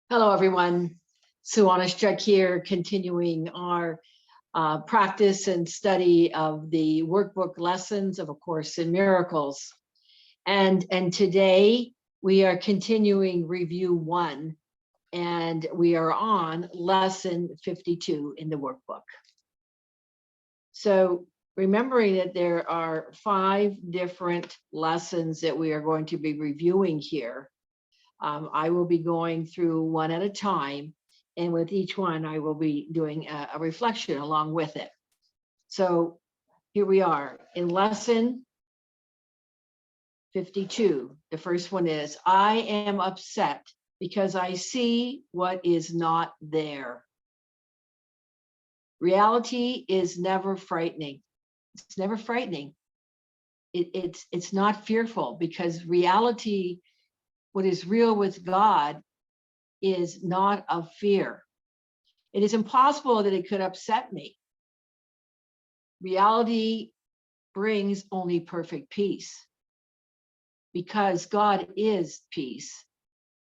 Hello, everyone. Sue.oneschuk here, continuing our practice and study of the workbook lessons of A Course in Miracles. And today we are continuing review 1, and we are on lesson 52 in the workbook. So remembering that there are 5 different lessons that we are going to be reviewing here. I will be going through one at a time, and with each one, I will be doing a reflection along with it. So here we are in lesson 52. The first one is, I am upset because I see what is not there. Reality is never frightening. It's never frightening. It's not fearful, because reality, what is real with God, is not of fear. It is impossible that it could upset me. Reality brings only perfect peace, because God is peace,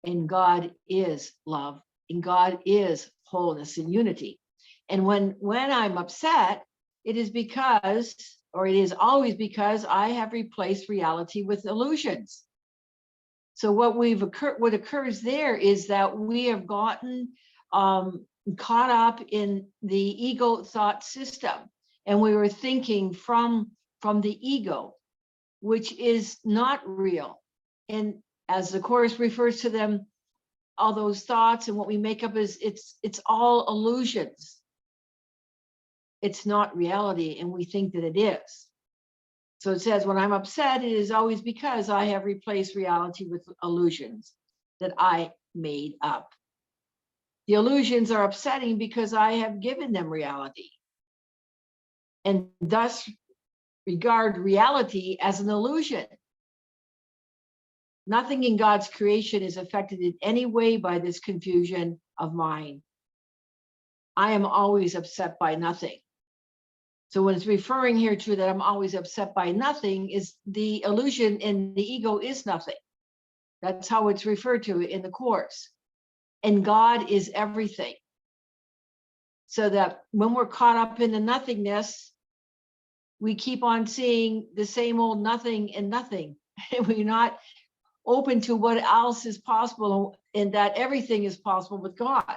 and God is love, and God is wholeness and unity. And when I'm upset, it is because, or it is always because, I have replaced reality with illusions. So what occurs there is that we have gotten caught up in the ego thought system, and we were thinking from the ego, which is not real. And as the Course refers to them, all those thoughts and what we make up is it's all illusions. It's not reality, and we think that it is. So it says, when I'm upset, it is always because I have replaced reality with illusions that I made up. The illusions are upsetting because I have given them reality, and thus regard reality as an illusion. Nothing in God's creation is affected in any way by this confusion of mine. I am always upset by nothing. So when it's referring here to that I'm always upset by nothing, is the illusion in the ego is nothing. That's how it's referred to in the Course. And God is everything. So that when we're caught up in the nothingness, we keep on seeing the same old nothing and nothing. And we're not open to what else is possible, and that everything is possible with God.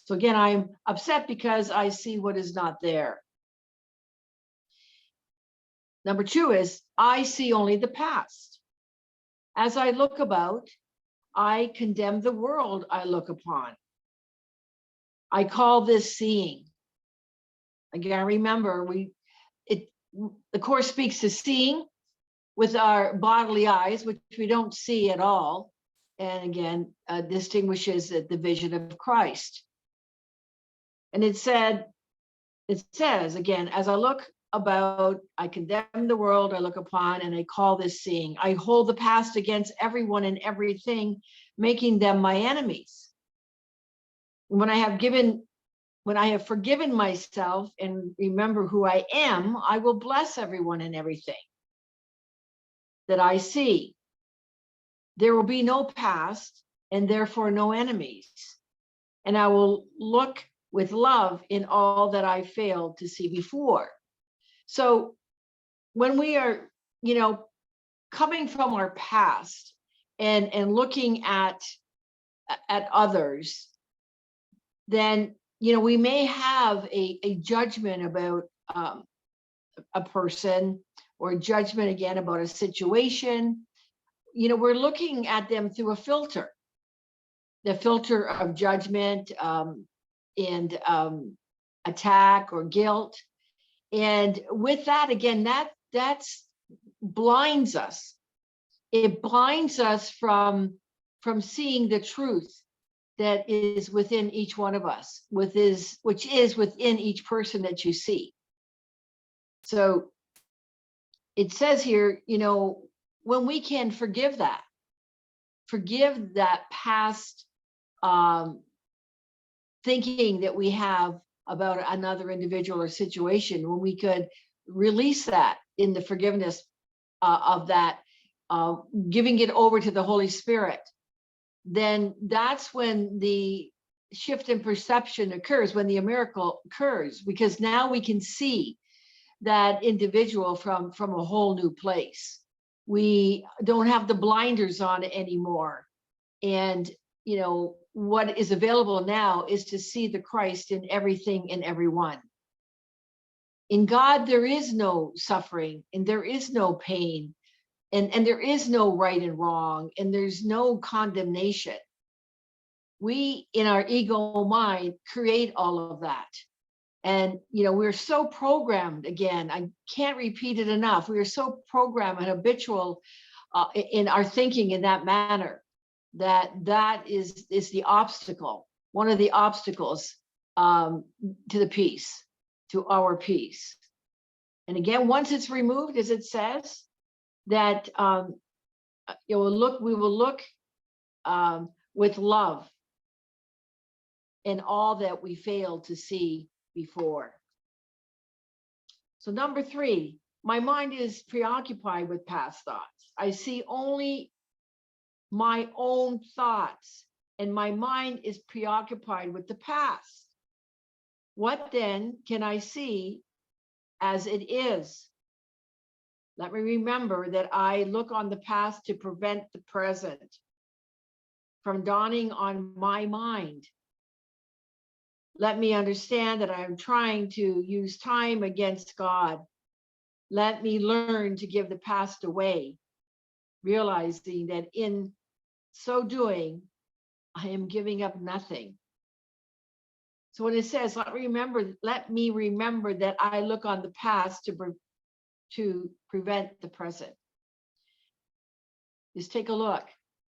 So again, I'm upset because I see what is not there. Number 2 is, I see only the past. As I look about, I condemn the world I look upon. I call this seeing. Again, remember, the Course speaks to seeing with our bodily eyes, which we don't see at all. And again, distinguishes the vision of Christ. And it says again, as I look about, I condemn the world I look upon, and I call this seeing. I hold the past against everyone and everything, making them my enemies. When I have forgiven myself and remember who I am, I will bless everyone and everything that I see. There will be no past, and therefore no enemies. And I will look with love in all that I failed to see before. So when we are, coming from our past and looking at others, then, we may have a judgment about a person, or judgment again about a situation. We're looking at them through a filter, the filter of judgment and attack or guilt. And with that, again, that's blinds us. It blinds us from seeing the truth that is within each one of us, which is within each person that you see. So it says here, when we can forgive that past thinking that we have about another individual or situation, when we could release that in the forgiveness of that, giving it over to the Holy Spirit, then that's when the shift in perception occurs, when the miracle occurs, because now we can see that individual from a whole new place. We don't have the blinders on anymore. And, what is available now is to see the Christ in everything and everyone. In God, there is no suffering, and there is no pain, and there is no right and wrong, and there's no condemnation. We, in our ego mind, create all of that. And, we're so programmed, again, I can't repeat it enough. We are so programmed and habitual in our thinking in that manner, that is the obstacle, one of the obstacles to the peace, to our peace. And again, once it's removed, as it says, that we will look with love in all that we failed to see before. So number 3, my mind is preoccupied with past thoughts. I see only my own thoughts, and my mind is preoccupied with the past. What then can I see as it is? Let me remember that I look on the past to prevent the present from dawning on my mind. Let me understand that I am trying to use time against God. Let me learn to give the past away, realizing that in so doing, I am giving up nothing. So when it says, let me remember that I look on the past to prevent the present. Just take a look.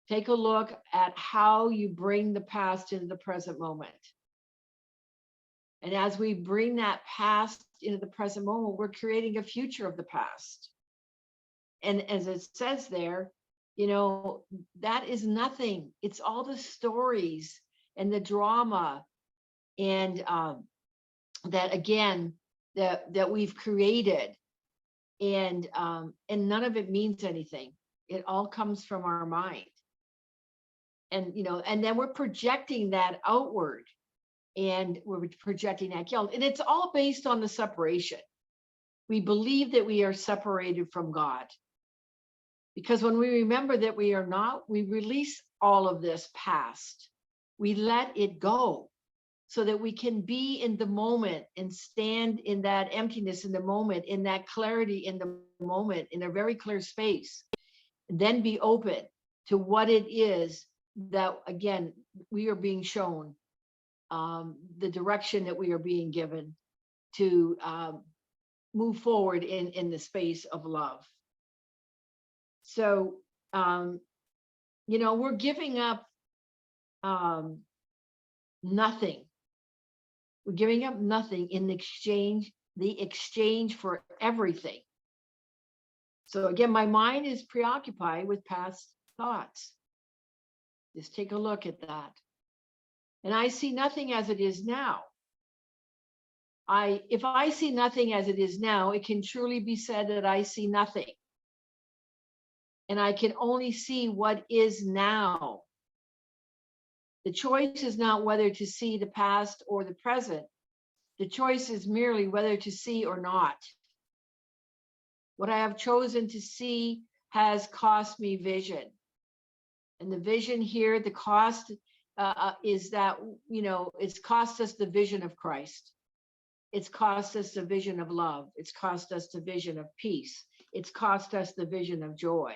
Take a look at how you bring the past into the present moment. And as we bring that past into the present moment, we're creating a future of the past. And as it says there, that is nothing. It's all the stories and the drama and that again that we've created, and none of it means anything. It all comes from our mind, and and then we're projecting that outward, and we're projecting that guilt, and it's all based on the separation. We believe that we are separated from God. Because when we remember that we are not, we release all of this past. We let it go so that we can be in the moment and stand in that emptiness in the moment, in that clarity in the moment, in a very clear space. And then be open to what it is that, again, we are being shown, the direction that we are being given to move forward in the space of love. So, we're giving up nothing. We're giving up nothing in the exchange for everything. So again, my mind is preoccupied with past thoughts. Just take a look at that. And I see nothing as it is now. If I see nothing as it is now, it can truly be said that I see nothing. And I can only see what is now. The choice is not whether to see the past or the present. The choice is merely whether to see or not. What I have chosen to see has cost me vision. And the vision here, the cost is that, it's cost us the vision of Christ. It's cost us the vision of love. It's cost us the vision of peace. It's cost us the vision of joy.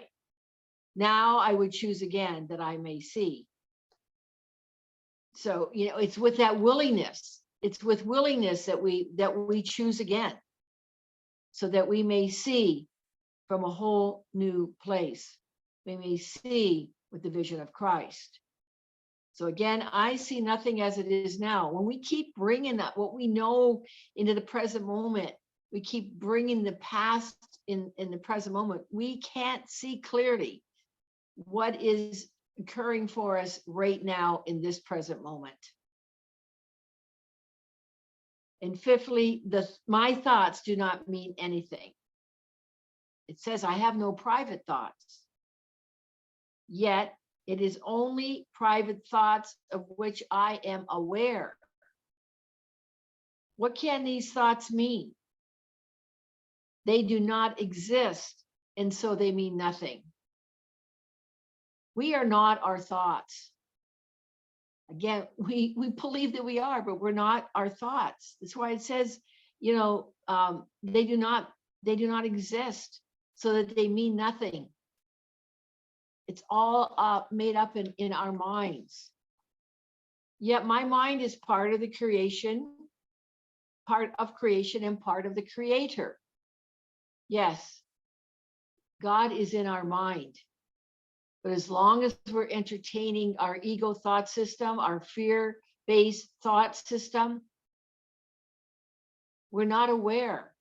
Now I would choose again that I may see. So, it's with that willingness. It's with willingness that we choose again, so that we may see from a whole new place. We may see with the vision of Christ. So again, I see nothing as it is now. When we keep bringing up what we know into the present moment, we keep bringing the past in the present moment, we can't see clearly what is occurring for us right now in this present moment. And fifthly, my thoughts do not mean anything. It says I have no private thoughts. Yet It is only private thoughts of which I am aware. What can these thoughts mean? They do not exist, and so they mean nothing. We are not our thoughts. Again, we believe that we are, but we're not our thoughts. That's why it says, you know, they do not exist, so that they mean nothing. It's all made up in our minds. Yet my mind is part of the creation, part of creation, and part of the creator. Yes, God is in our mind. But as long as we're entertaining our ego thought system, our fear-based thought system, we're not aware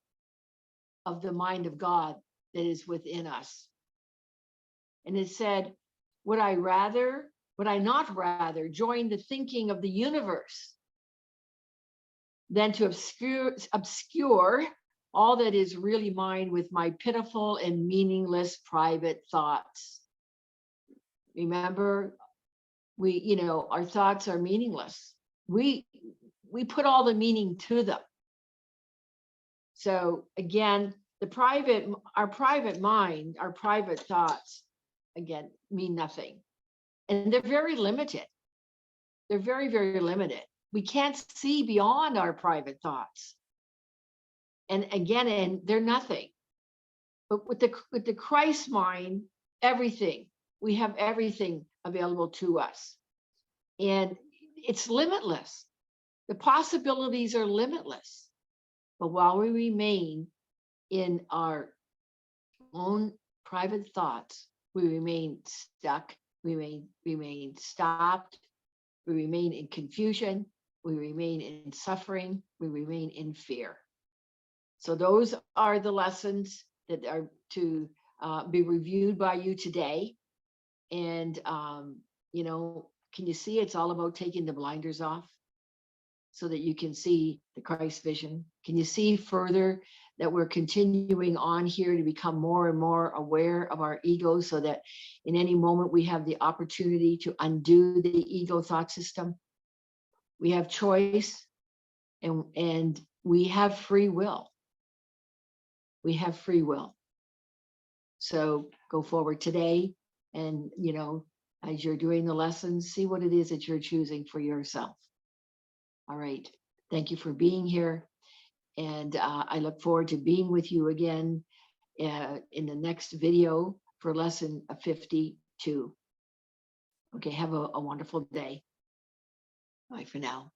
of the mind of God that is within us. And it said, would I not rather join the thinking of the universe than to obscure all that is really mine with my pitiful and meaningless private thoughts? Remember, our thoughts are meaningless. We put all the meaning to them. So again, our private mind, our private thoughts, again, mean nothing. And they're very limited. They're very, very limited. We can't see beyond our private thoughts. And again, they're nothing. But with the Christ mind, everything, we have everything available to us. And it's limitless. The possibilities are limitless. But while we remain in our own private thoughts, we remain stuck, we remain stopped, we remain in confusion, we remain in suffering, we remain in fear. So those are the lessons that are to be reviewed by you today. And, can you see it's all about taking the blinders off so that you can see the Christ vision? Can you see further that we're continuing on here to become more and more aware of our ego, so that in any moment we have the opportunity to undo the ego thought system? We have choice, and we have free will. We have free will. So go forward today, and as you're doing the lessons, see what it is that you're choosing for yourself. All right. Thank you for being here. And I look forward to being with you again in the next video for lesson 52. Okay, have a wonderful day. Bye for now.